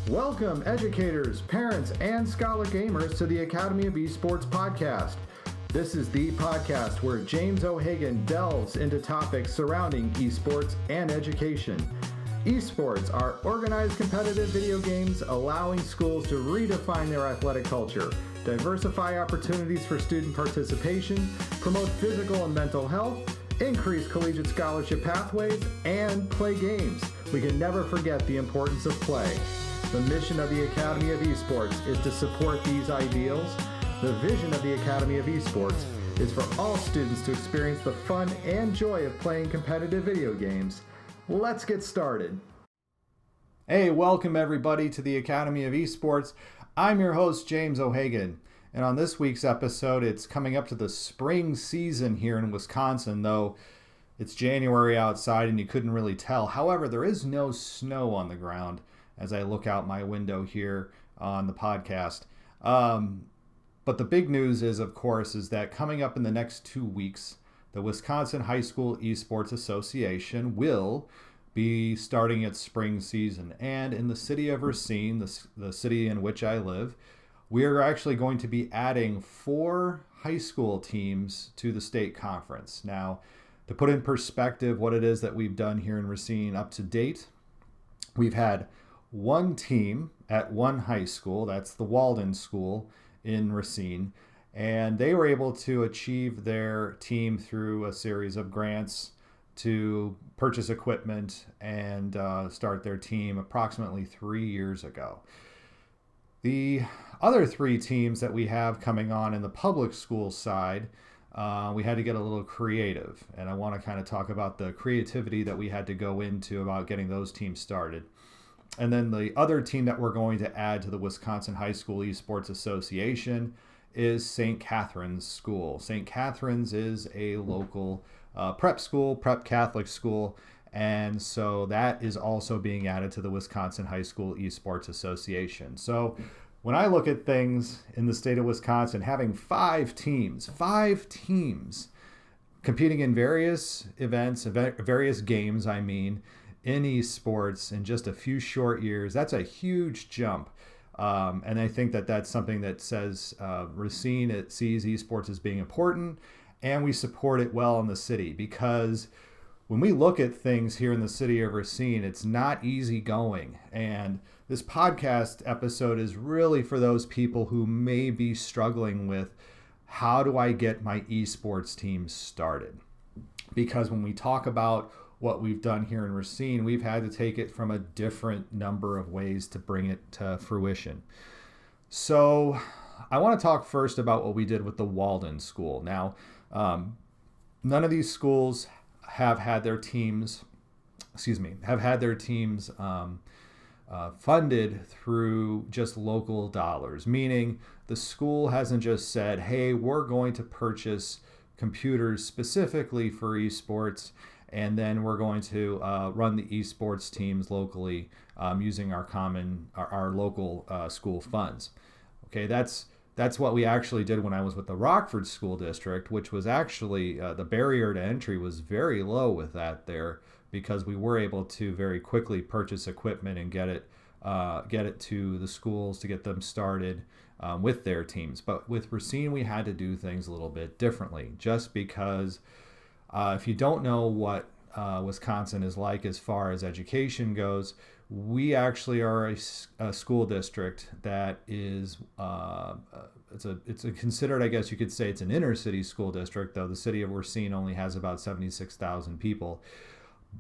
Welcome, educators, parents, and scholar gamers to the Academy of Esports podcast. This is the podcast where James O'Hagan delves into topics surrounding esports and education. Esports are organized competitive video games allowing schools to redefine their athletic culture, diversify opportunities for student participation, promote physical and mental health, increase collegiate scholarship pathways, and play games. We can never forget the importance of play. The mission of the Academy of Esports is to support these ideals. The vision of the Academy of Esports is for all students to experience the fun and joy of playing competitive video games. Let's get started. Hey, welcome everybody to the Academy of Esports. I'm your host, James O'Hagan. And on this week's episode, it's coming up to the spring season here in Wisconsin, though it's January outside and you couldn't really tell. However, there is no snow on the ground as I look out my window here on the podcast. But the big news is, of course, is that coming up in the next 2 weeks, the Wisconsin High School Esports Association will be starting its spring season. And in the city of Racine, the city in which I live, we are actually going to be adding 4 high school teams to the state conference. Now, to put in perspective what it is that we've done here in Racine up to date, we've had 1 team at 1 high school, that's the Walden school in Racine, and they were able to achieve their team through a series of grants to purchase equipment and start their team approximately 3 years ago. The other 3 teams that we have coming on in the public school side, we had to get a little creative, and I want to kind of talk about the creativity that we had to go into about getting those teams started. And then the other team that we're going to add to the Wisconsin High School Esports Association is St. Catherine's School. St. Catherine's is a local prep school, prep Catholic school, and so that is also being added to the Wisconsin High School Esports Association. So when I look at things in the state of Wisconsin, having 5 teams competing in various events, various games, in esports in just a few short years, that's a huge jump. And I think that that's something that says Racine, it sees esports as being important, and we support it well in the city, because when we look at things here in the city of Racine, it's not easy going. And this podcast episode is really for those people who may be struggling with, how do I get my esports team started? Because when we talk about what we've done here in Racine, we've had to take it from a different number of ways to bring it to fruition. So I want to talk first about what we did with the Walden school. Now, none of these schools have had their teams, funded through just local dollars, meaning the school hasn't just said, hey, we're going to purchase computers specifically for esports, and then we're going to run the esports teams locally using our local school funds. Okay, that's what we actually did when I was with the Rockford School District, which was actually the barrier to entry was very low with that there, because we were able to very quickly purchase equipment and get it to the schools to get them started with their teams. But with Racine, we had to do things a little bit differently, just because if you don't know what Wisconsin is like as far as education goes, we actually are a school district that is it's considered, I guess you could say, it's an inner city school district, though the city of Racine only has about 76,000 people.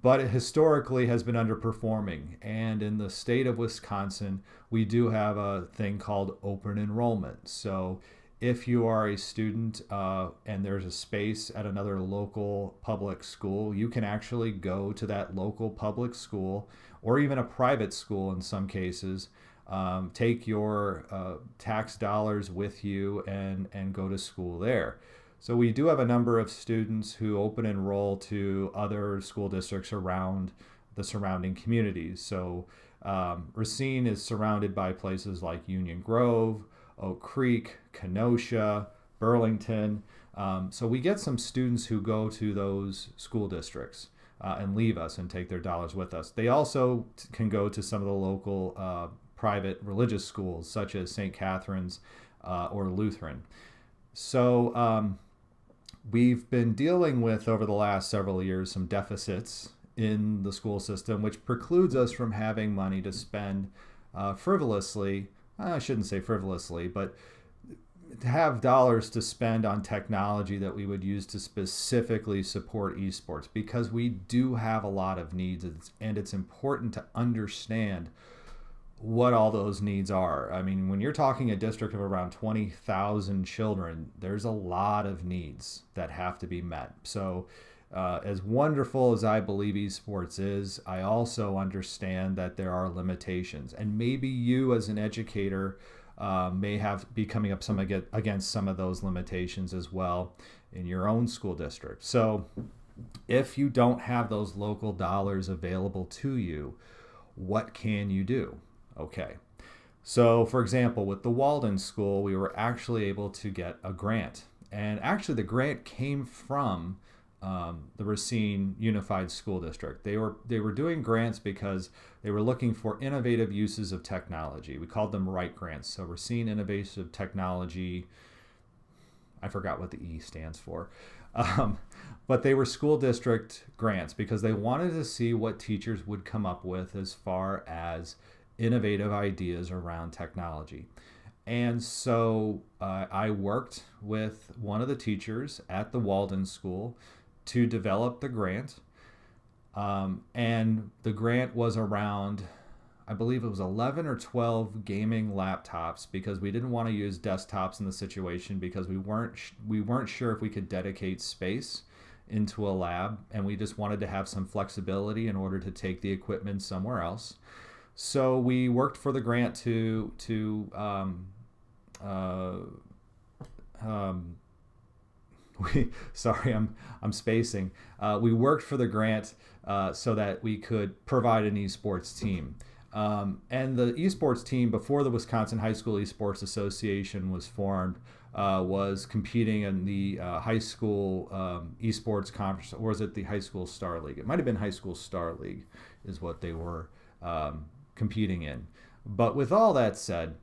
But it historically has been underperforming. And in the state of Wisconsin, we do have a thing called open enrollment. So if you are a student and there's a space at another local public school, you can actually go to that local public school, or even a private school in some cases, take your tax dollars with you and go to school there. So we do have a number of students who open enroll to other school districts around the surrounding communities. So Racine is surrounded by places like Union Grove, Oak Creek, Kenosha, Burlington. So we get some students who go to those school districts and leave us and take their dollars with us. They also can go to some of the local private religious schools such as St. Catherine's or Lutheran. So we've been dealing with, over the last several years, some deficits in the school system, which precludes us from having money to spend frivolously. I shouldn't say frivolously, but to have dollars to spend on technology that we would use to specifically support esports, because we do have a lot of needs, and it's important to understand what all those needs are. I mean, when you're talking a district of around 20,000 children, there's a lot of needs that have to be met. So as wonderful as I believe esports is, I also understand that there are limitations, and maybe you as an educator may be coming up against some of those limitations as well in your own school district. So if you don't have those local dollars available to you, what can you do? Okay. So for example, with the Walden school, we were actually able to get a grant. And actually the grant came from the Racine Unified School District. They were doing grants because they were looking for innovative uses of technology. We called them RIGHT grants. So Racine Innovative Technology, I forgot what the E stands for. But they were school district grants because they wanted to see what teachers would come up with as far as innovative ideas around technology. And so I worked with one of the teachers at the Walden school to develop the grant. And the grant was around, I believe it was 11 or 12 gaming laptops, because we didn't want to use desktops in the situation because we weren't sure if we could dedicate space into a lab, and we just wanted to have some flexibility in order to take the equipment somewhere else. So we worked for the grant I'm spacing. We worked for the grant so that we could provide an esports team. And the esports team, before the Wisconsin High School Esports Association was formed, was competing in the high school esports conference, or was it the High School Star League? It might have been High School Star League is what they were competing in. But with all that said,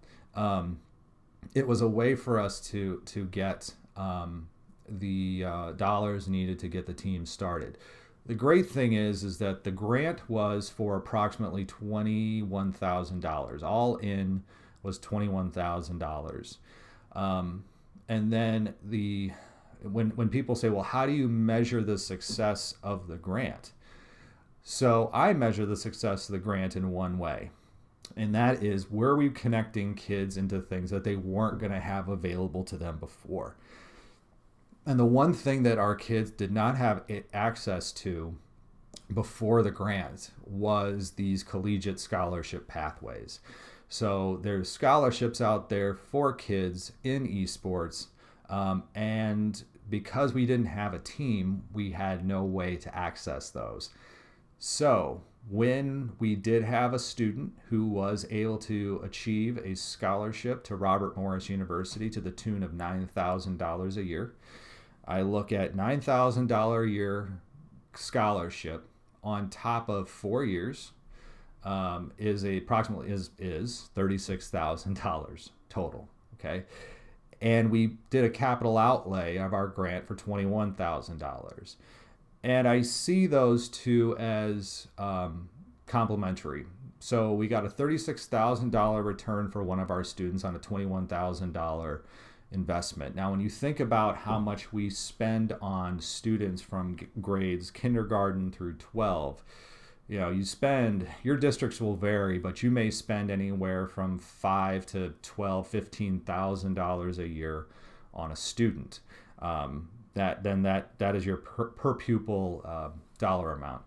it was a way for us to get the dollars needed to get the team started. The great thing is that the grant was for approximately $21,000. All in was $21,000. And then when people say, well, how do you measure the success of the grant? So I measure the success of the grant in one way. And that is, were we connecting kids into things that they weren't going to have available to them before? And the one thing that our kids did not have access to before the grant was these collegiate scholarship pathways. So there's scholarships out there for kids in esports. And because we didn't have a team, we had no way to access those. So when we did have a student who was able to achieve a scholarship to Robert Morris University to the tune of $9,000 a year, I look at $9,000 a year scholarship on top of 4 years is $36,000 total. Okay, and we did a capital outlay of our grant for $21,000, and I see those two as complementary. So we got a $36,000 return for one of our students on a $21,000 investment. Now, when you think about how much we spend on students from grades kindergarten through 12, your districts will vary, but you may spend anywhere from $5,000 to $12,000, $15,000 a year on a student. That is your per pupil dollar amount.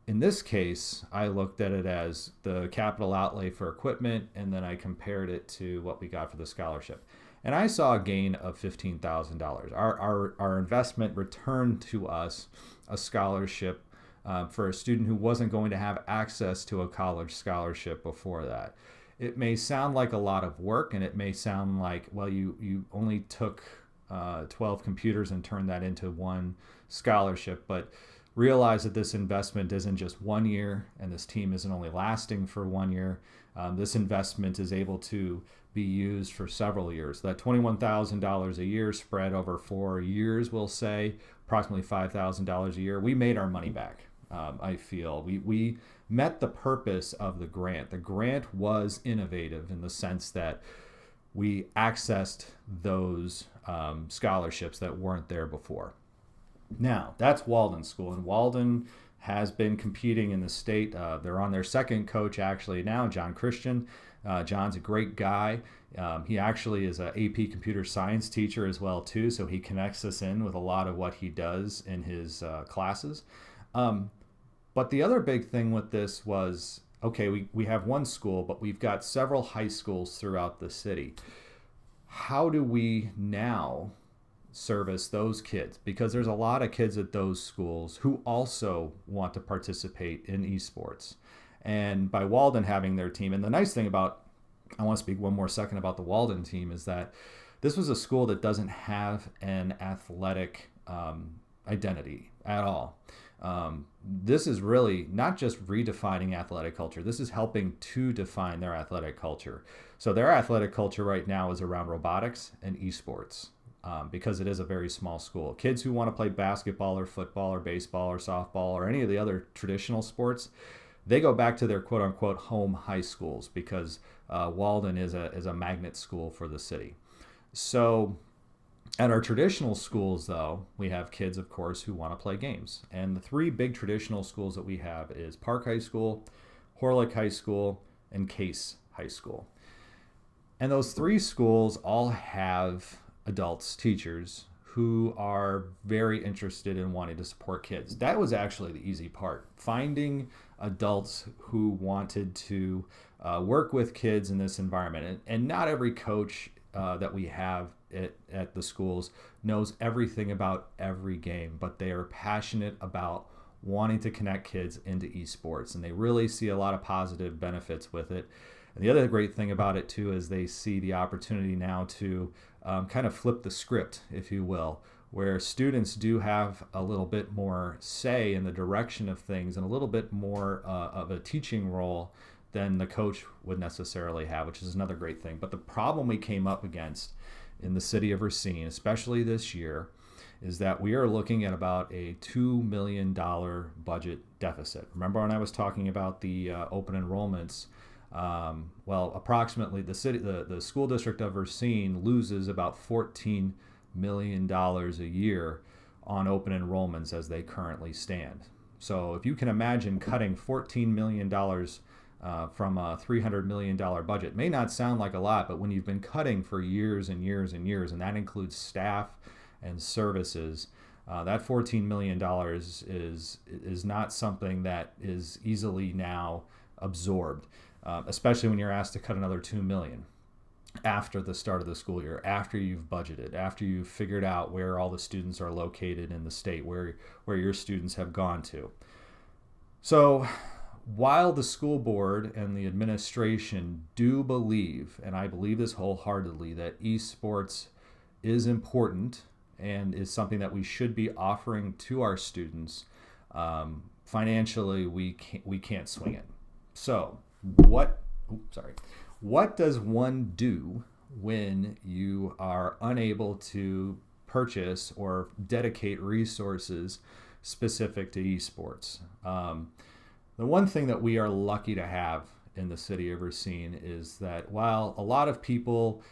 In this case, I looked at it as the capital outlay for equipment, and then I compared it to what we got for the scholarship. And I saw a gain of $15,000. Our investment returned to us a scholarship for a student who wasn't going to have access to a college scholarship before that. It may sound like a lot of work, and it may sound like, well, you only took 12 computers and turned that into one scholarship, but realize that this investment isn't just 1 year, and this team isn't only lasting for 1 year. This investment is able to be used for several years. That $21,000 a year spread over 4 years, we'll say, approximately $5,000 a year. We made our money back, I feel. We met the purpose of the grant. The grant was innovative in the sense that we accessed those scholarships that weren't there before. Now, that's Walden School, and Walden has been competing in the state. They're on their second coach actually now, John Christian. John's a great guy. He actually is an AP computer science teacher as well too, so he connects us in with a lot of what he does in his classes. But the other big thing with this was, okay, we have one school, but we've got several high schools throughout the city. How do we now service those kids? Because there's a lot of kids at those schools who also want to participate in esports. And by Walden having their team, and the nice thing about, I want to speak one more second about the Walden team, is that this was a school that doesn't have an athletic identity at all. This is really not just redefining athletic culture. This is helping to define their athletic culture. So their athletic culture right now is around robotics and esports. Because it is a very small school. Kids who want to play basketball or football or baseball or softball or any of the other traditional sports, they go back to their quote-unquote home high schools because Walden is a magnet school for the city. So at our traditional schools, though, we have kids, of course, who want to play games. And the three big traditional schools that we have is Park High School, Horlick High School, and Case High School. And those three schools all have adults, teachers, who are very interested in wanting to support kids. That was actually the easy part. Finding adults who wanted to work with kids in this environment. And not every coach that we have at the schools knows everything about every game, but they are passionate about wanting to connect kids into esports. And they really see a lot of positive benefits with it. And the other great thing about it, too, is they see the opportunity now to kind of flip the script, if you will, where students do have a little bit more say in the direction of things and a little bit more of a teaching role than the coach would necessarily have, which is another great thing. But the problem we came up against in the city of Racine, especially this year, is that we are looking at about a $2 million budget deficit. Remember when I was talking about the open enrollments? Well, approximately the school district of Racine loses about $14 million a year on open enrollments as they currently stand. So if you can imagine cutting $14 million from a $300 million budget, it may not sound like a lot, but when you've been cutting for years and years and years, and that includes staff and services, that $14 million is not something that is easily now absorbed. Especially when you're asked to cut another $2 million after the start of the school year, after you've budgeted, after you've figured out where all the students are located in the state, where your students have gone to. So while the school board and the administration do believe, and I believe this wholeheartedly, that esports is important and is something that we should be offering to our students, financially we can't swing it. So what does one do when you are unable to purchase or dedicate resources specific to esports? The one thing that we are lucky to have in the city of Racine is that while a lot of people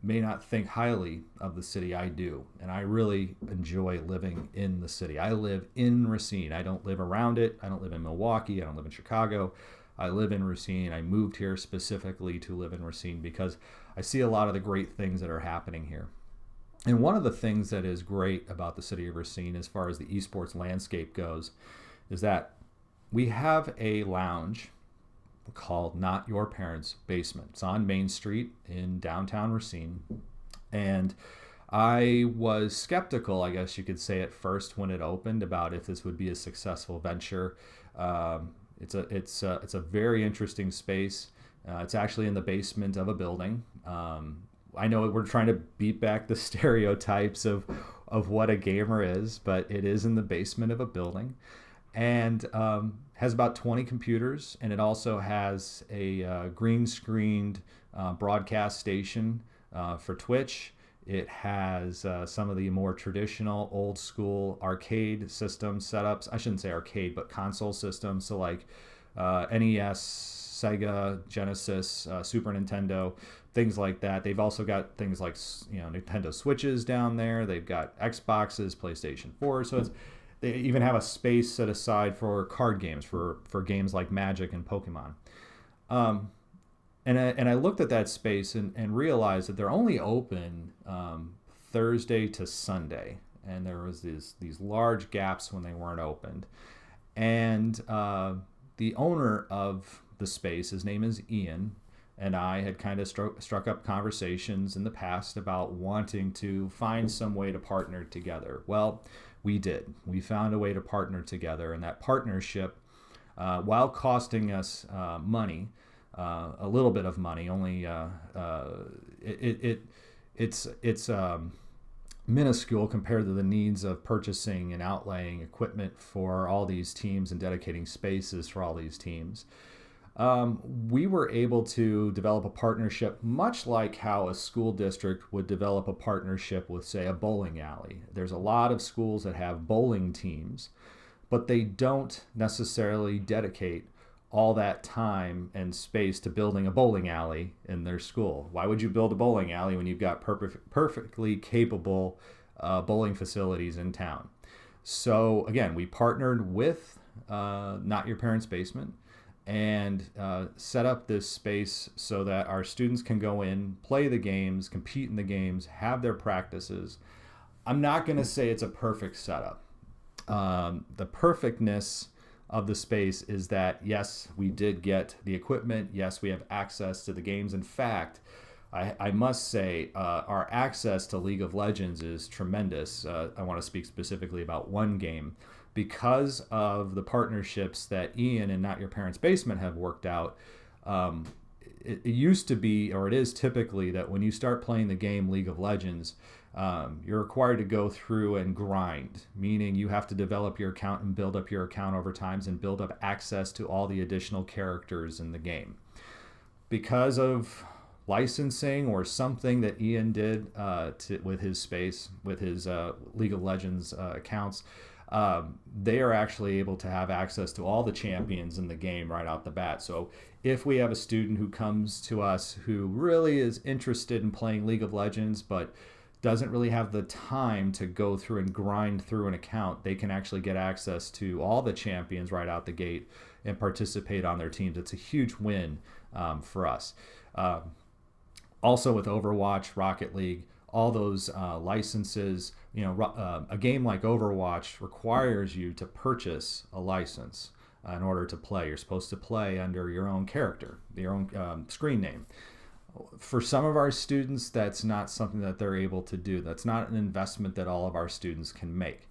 may not think highly of the city, I do. And I really enjoy living in the city. I live in Racine. I don't live around it. I don't live in Milwaukee. I don't live in Chicago. I live in Racine. I moved here specifically to live in Racine because I see a lot of the great things that are happening here. And one of the things that is great about the city of Racine as far as the esports landscape goes is that we have a lounge called Not Your Parents' Basement. It's on Main Street in downtown Racine. And I was skeptical, I guess you could say, at first when it opened about if this would be a successful venture. It's a very interesting space. It's actually in the basement of a building. I know we're trying to beat back the stereotypes of what a gamer is, but it is in the basement of a building. and has about 20 computers, and it also has a green screened broadcast station for Twitch. It has some of the more traditional old school arcade system setups. I shouldn't say arcade, but console systems. So like NES, Sega, Genesis, Super Nintendo, things like that. They've also got things like Nintendo Switches down there. They've got Xboxes, PlayStation 4. So they even have a space set aside for card games, for games like Magic and Pokemon. And I looked at that space and realized that they're only open Thursday to Sunday, and there was these large gaps when they weren't opened. And the owner of the space, his name is Ian, and I had kind of struck up conversations in the past about wanting to find some way to partner together. Well, we did. We found a way to partner together, and that partnership, while costing us money, a little bit of money, only it's minuscule compared to the needs of purchasing and outlaying equipment for all these teams and dedicating spaces for all these teams. We were able to develop a partnership much like how a school district would develop a partnership with, say, a bowling alley. There's a lot of schools that have bowling teams, but they don't necessarily dedicate all that time and space to building a bowling alley in their school. Why would you build a bowling alley when you've got perfectly capable bowling facilities in town? So again, we partnered with Not Your Parents' Basement and set up this space so that our students can go in, play the games, compete in the games, have their practices. I'm not going to say it's a perfect setup. The perfectness of the space is that, yes, we did get the equipment. Yes, we have access to the games. In fact, I must say our access to League of Legends is tremendous. I want to speak specifically about one game. Because of the partnerships that Ian and Not Your Parents' Basement have worked out, it used to be, or it is typically, that when you start playing the game League of Legends, you're required to go through and grind, meaning you have to develop your account and build up your account over time and build up access to all the additional characters in the game. Because of licensing or something that Ian did with his space, with his League of Legends accounts, they are actually able to have access to all the champions in the game right out the bat. So if we have a student who comes to us who really is interested in playing League of Legends but doesn't really have the time to go through and grind through an account, they can actually get access to all the champions right out the gate and participate on their teams. It's a huge win for us. Also with Overwatch, Rocket League, all those licenses, a game like Overwatch requires you to purchase a license in order to play. You're supposed to play under your own character, your own screen name. For some of our students, that's not something that they're able to do. That's not an investment that all of our students can make.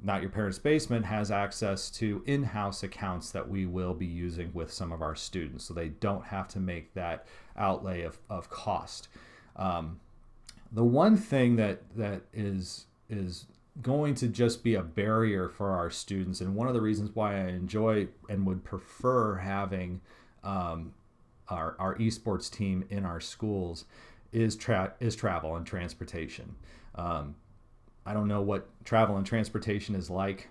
Not Your Parents' Basement has access to in-house accounts that we will be using with some of our students, so they don't have to make that outlay of cost. The one thing that is going to just be a barrier for our students, and one of the reasons why I enjoy and would prefer having our esports team in our schools, is travel and transportation. I don't know what travel and transportation is like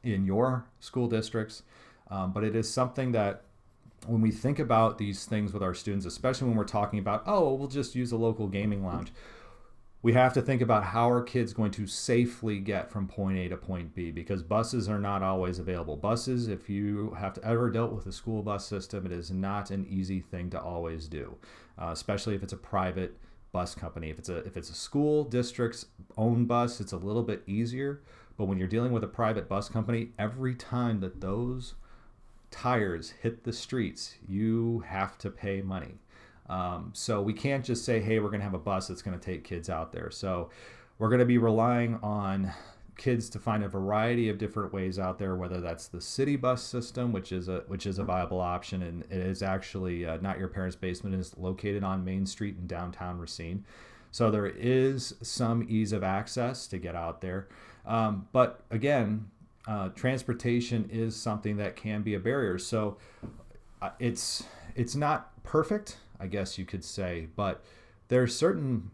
in your school districts, but it is something that when we think about these things with our students, especially when we're talking about, we'll just use a local gaming lounge, we have to think about how are kids going to safely get from point A to point B, because buses are not always available. Buses, if you have ever dealt with a school bus system, it is not an easy thing to always do, especially if it's a private bus company. If it's a school district's own bus, it's a little bit easier. But when you're dealing with a private bus company, every time that those tires hit the streets, you have to pay money. So we can't just say, hey, we're going to have a bus that's going to take kids out there. So we're going to be relying on kids to find a variety of different ways out there, whether that's the city bus system, which is a viable option, and it is actually Not Your Parents' Basement is located on Main Street in downtown Racine. So there is some ease of access to get out there. But again, transportation is something that can be a barrier. So it's not perfect, I guess you could say, but there are certain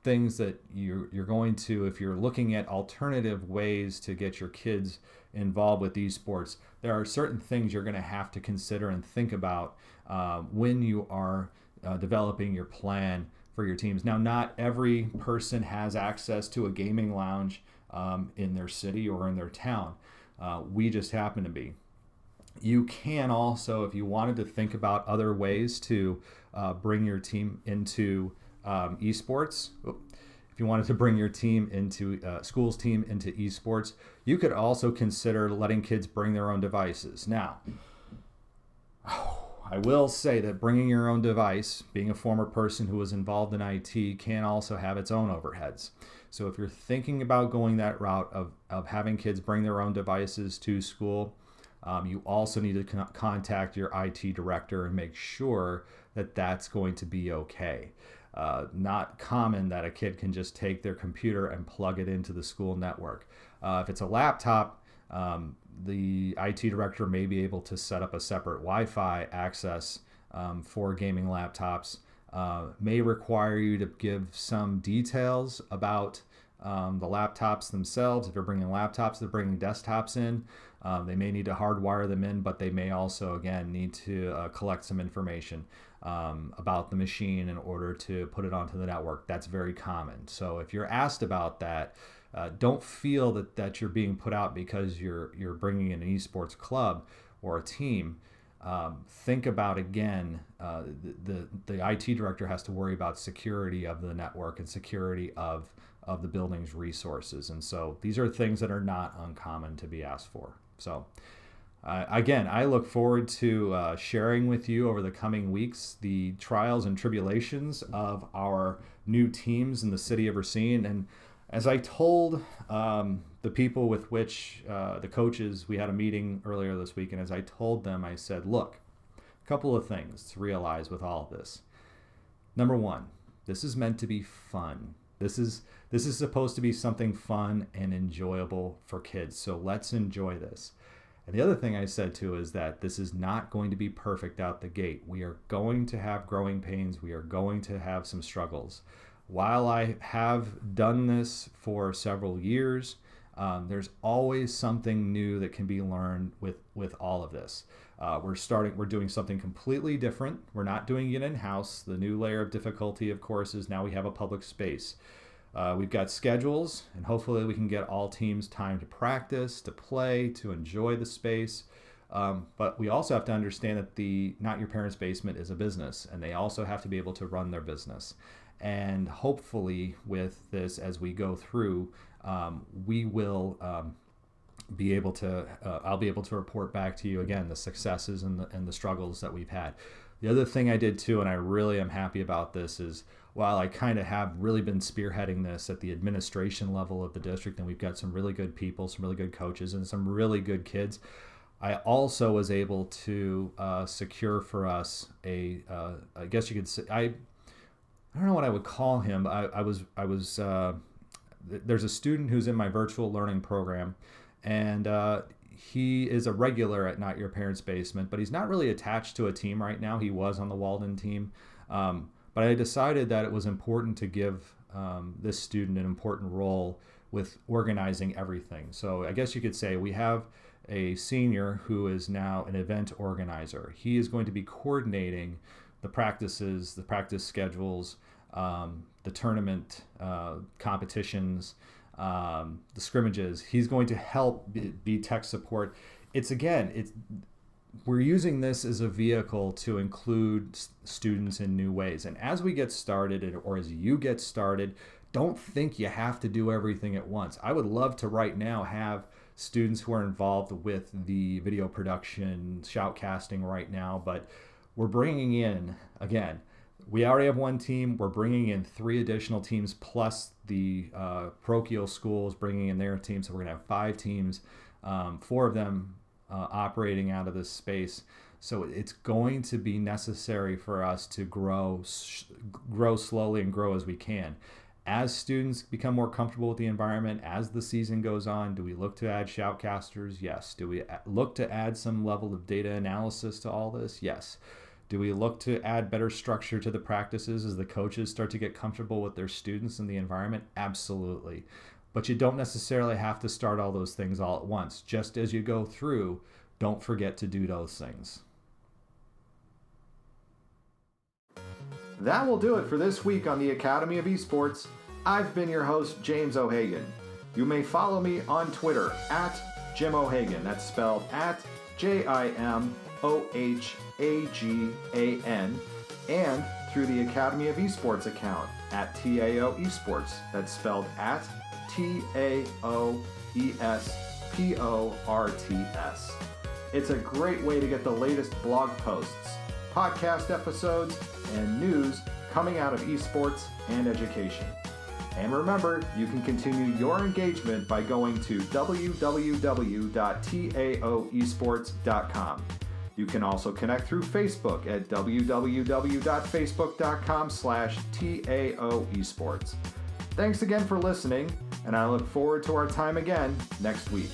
things that you're going to, if you're looking at alternative ways to get your kids involved with esports, there are certain things you're going to have to consider and think about when you are developing your plan for your teams. Now, not every person has access to a gaming lounge in their city or in their town. We just happen to be. You can also, if you wanted to think about other ways to bring your team into esports, if you wanted to bring your team into school's team into esports, you could also consider letting kids bring their own devices. Now, I will say that bringing your own device, being a former person who was involved in IT, can also have its own overheads. So if you're thinking about going that route of having kids bring their own devices to school, you also need to contact your IT director and make sure that that's going to be okay. Not common that a kid can just take their computer and plug it into the school network. If it's a laptop, the IT director may be able to set up a separate Wi-Fi access for gaming laptops. May require you to give some details about the laptops themselves. If they're bringing laptops, they're bringing desktops in. They may need to hardwire them in, but they may also, again, need to collect some information about the machine in order to put it onto the network. That's very common. So if you're asked about that, don't feel that you're being put out because you're bringing in an esports club or a team. Think about, again, the IT director has to worry about security of the network and security of the building's resources. And so these are things that are not uncommon to be asked for. So again, I look forward to sharing with you over the coming weeks the trials and tribulations of our new teams in the city of Racine. And as I told the people with which, the coaches, we had a meeting earlier this week, and as I told them, I said, look, a couple of things to realize with all of this. Number one, this is meant to be fun. This is supposed to be something fun and enjoyable for kids. So let's enjoy this. And the other thing I said too is that this is not going to be perfect out the gate. We are going to have growing pains. We are going to have some struggles. While I have done this for several years, there's always something new that can be learned with all of this. We're doing something completely different. We're not doing it in-house. The new layer of difficulty, of course, is now we have a public space. We've got schedules, and hopefully we can get all teams time to practice, to play, to enjoy the space. But we also have to understand that the Not Your Parents' Basement is a business, and they also have to be able to run their business. And hopefully with this, as we go through, we will be able to, I'll be able to report back to you again the successes and the struggles that we've had. The other thing I did too, and I really am happy about this, is while I kind of have really been spearheading this at the administration level of the district, and we've got some really good people, some really good coaches, and some really good kids, I also was able to secure for us I guess you could say, I don't know what I would call him. There's a student who's in my virtual learning program, and he is a regular at Not Your Parents' Basement, but he's not really attached to a team right now. He was on the Walden team. But I decided that it was important to give this student an important role with organizing everything. So I guess you could say we have a senior who is now an event organizer. He is going to be coordinating the practices, the practice schedules, the tournament competitions, the scrimmages. He's going to help be tech support. We're using this as a vehicle to include students in new ways. And as we get started, or as you get started, don't think you have to do everything at once. I would love to right now have students who are involved with the video production, shoutcasting right now, but we're bringing in, again, we already have one team. We're bringing in 3 additional teams, plus the parochial schools bringing in their team. So we're going to have 5 teams, 4 of them operating out of this space. So it's going to be necessary for us to grow slowly and grow as we can. As students become more comfortable with the environment, as the season goes on, do we look to add shoutcasters? Yes. Do we look to add some level of data analysis to all this? Yes. Do we look to add better structure to the practices as the coaches start to get comfortable with their students and the environment? Absolutely. But you don't necessarily have to start all those things all at once. Just as you go through, don't forget to do those things. That will do it for this week on the Academy of Esports. I've been your host, James O'Hagan. You may follow me on Twitter at Jim O'Hagan. That's spelled at JIMOHAGAN, and through the Academy of Esports account at TAO Esports. That's spelled at TAOESPORTS. It's a great way to get the latest blog posts, podcast episodes, and news coming out of esports and education. And remember, you can continue your engagement by going to www.taoesports.com. You can also connect through Facebook at www.facebook.com/TAOesports. Thanks again for listening, and I look forward to our time again next week.